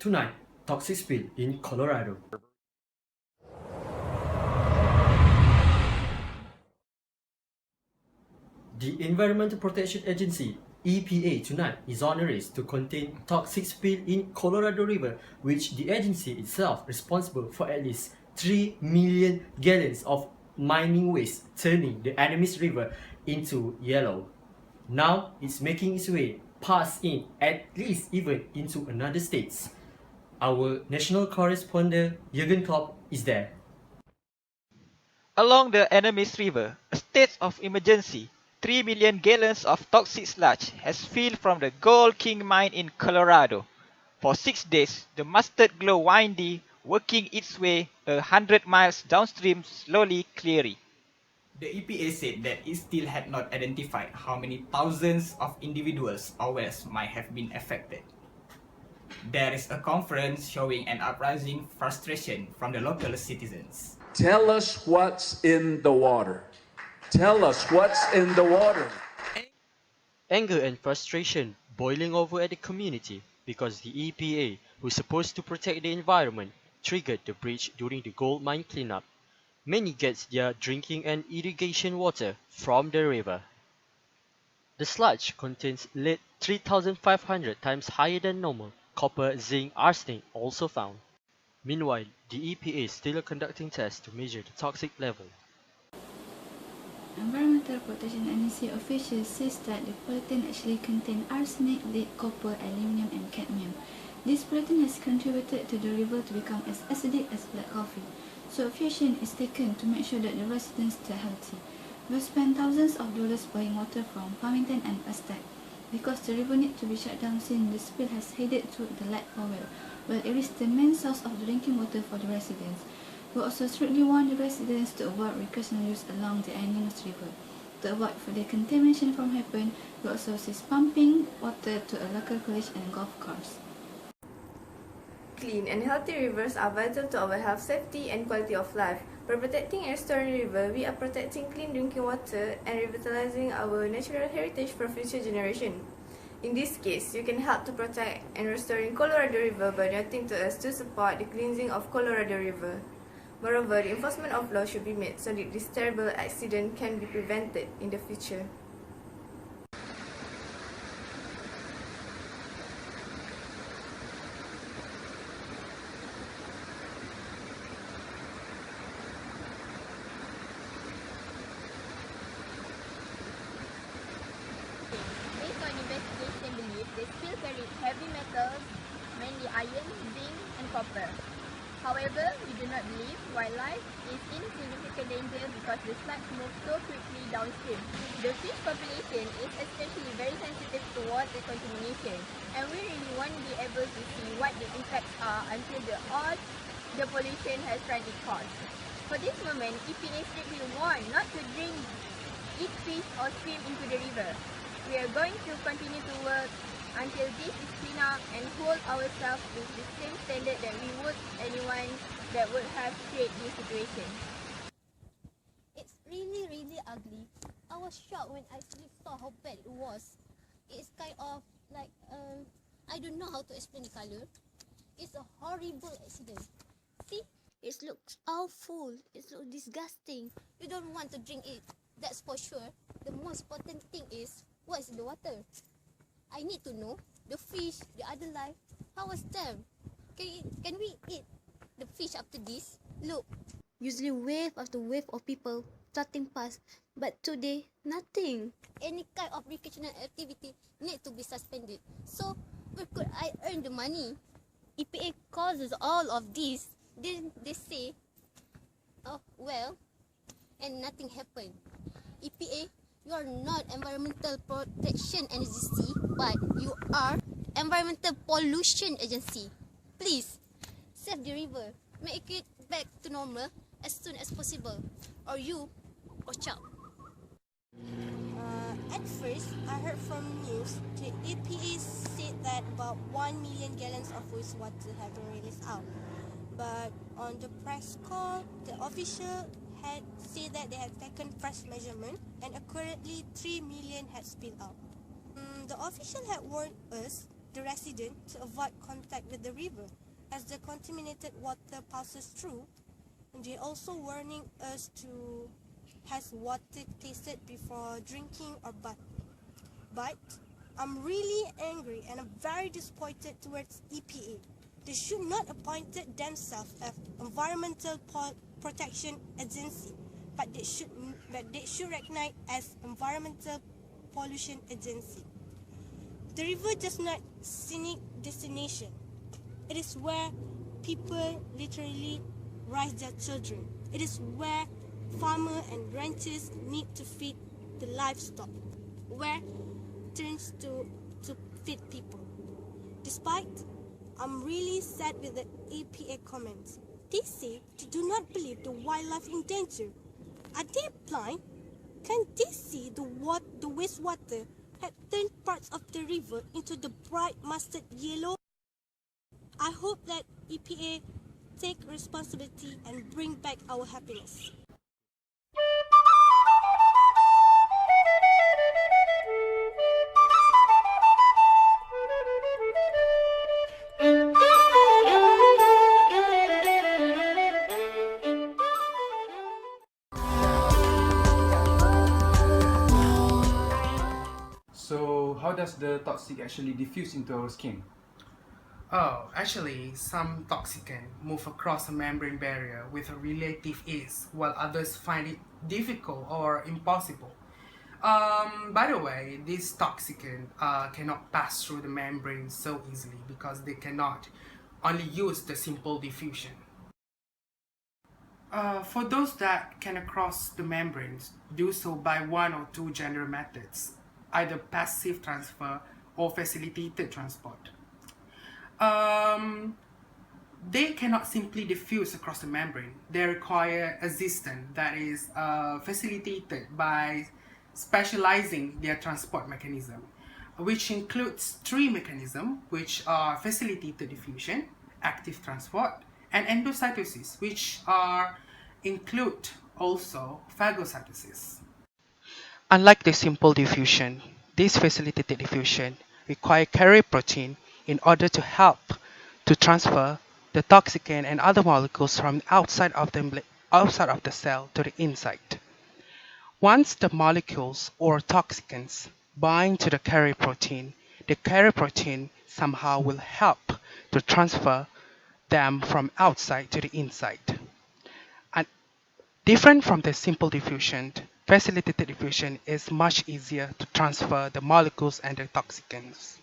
Tonight, toxic spill in Colorado. The Environmental Protection Agency EPA tonight is on a race to contain toxic spill in Colorado River, which the agency itself responsible for at least 3 million gallons of mining waste, turning the enemy's river into yellow. Now it's making its way past in, at least even into another states. Our national correspondent Jürgen Klopp is there. Along the enemy's river, a state of emergency, 3 million gallons of toxic sludge has spilled from the Gold King mine in Colorado. For 6 days, the mustard glow windy working its way 100 miles downstream, slowly clearing. The EPA said that it still had not identified how many thousands of individuals or wells might have been affected. There is a conference showing an uprising frustration from the local citizens. Tell us what's in the water. Tell us what's in the water. Anger and frustration boiling over at the community because the EPA, who's supposed to protect the environment, triggered the breach during the gold mine cleanup. Many gets their drinking and irrigation water from the river. The sludge contains lead 3,500 times higher than normal. Copper, zinc, arsenic also found. Meanwhile, the EPA is still conducting tests to measure the toxic level. Environmental Protection Agency officials says that the pollutant actually contains arsenic, lead, copper, aluminium and cadmium. This pollutant has contributed to the river to become as acidic as black coffee. So action is taken to make sure that the residents stay healthy. We spent thousands of dollars buying water from Farmington and Aztec because the river needs to be shut down since the spill has headed to the lake oil, well it is the main source of drinking water for the residents. We also strictly warn the residents to avoid recreational use along the Enemy's river. To avoid further contamination from happen, we also cease pumping water to a local college and golf course. Clean and healthy rivers are vital to our health, safety and quality of life. By protecting and restoring river, we are protecting clean drinking water and revitalizing our natural heritage for future generations. In this case, you can help to protect and restoring Colorado River by donating to us to support the cleansing of Colorado River. Moreover, the enforcement of law should be made so that this terrible accident can be prevented in the future. Based on investigation belief, the spill carried heavy metals, mainly iron, zinc and copper. However, we do not believe wildlife is in significant danger because the sludge moves so quickly downstream. The fish population is especially very sensitive to water contamination, and we really want to be able to see what the impacts are until the pollution has run its course. For this moment, EPA strictly warned not to drink, eat fish or swim into the river. We are going to continue to work until this is clean up and hold ourselves to the same standard that we would anyone that would have created this situation. It's really ugly. I was shocked when I actually saw how bad it was. It's kind of like, I don't know how to explain the color. It's a horrible accident. See? It looks awful. It looks disgusting. You don't want to drink it. That's for sure. The most important thing is, what is in the water? I need to know the fish, the other life. How was them? Can we eat the fish after this? Look, usually wave after wave of people trotting past, but today nothing. Any kind of recreational activity need to be suspended. So where could I earn the money? EPA causes all of this. Then they say, oh well, and nothing happened. EPA, you are not Environmental Protection Agency, but you are Environmental Pollution Agency. Please, save the river. Make it back to normal as soon as possible. Or you, watch out. At first, I heard from news, the EPA said that about 1 million gallons of wastewater have been released out. But on the press call, the official had said that they had taken fresh measurement and accurately 3 million had spilled out. The official had warned us the residents to avoid contact with the river as the contaminated water passes through. And they're also warning us to has water tasted before drinking or bath. But I'm really angry and I'm very disappointed towards EPA. They should not appointed themselves as Environmental Protection Agency, but they should recognize as Environmental Pollution Agency. The river is not scenic destination. It is where people literally raise their children. It is where farmers and ranchers need to feed the livestock, where turns to feed people. Despite, I'm really sad with the EPA comments. They say they do not believe the wildlife in danger. Are they blind? Can they see the wastewater had turned parts of the river into the bright mustard yellow? I hope that EPA take responsibility and bring back our happiness. So how does the toxic actually diffuse into our skin? Oh, actually, some toxicants move across a membrane barrier with a relative ease, while others find it difficult or impossible. By the way, these toxicants cannot pass through the membrane so easily because they cannot only use the simple diffusion. For those that can cross the membranes, do so by one or two general methods, either passive transfer or facilitated transport. They cannot simply diffuse across the membrane. They require assistance that is facilitated by specializing their transport mechanism, which includes three mechanisms, which are facilitated diffusion, active transport, and endocytosis, which include also phagocytosis. Unlike the simple diffusion, this facilitated diffusion requires carrier protein in order to help to transfer the toxicant and other molecules from outside of the cell to the inside. Once the molecules or toxicants bind to the carrier protein somehow will help to transfer them from outside to the inside. And different from the simple diffusion, facilitated diffusion is much easier to transfer the molecules and the toxicants.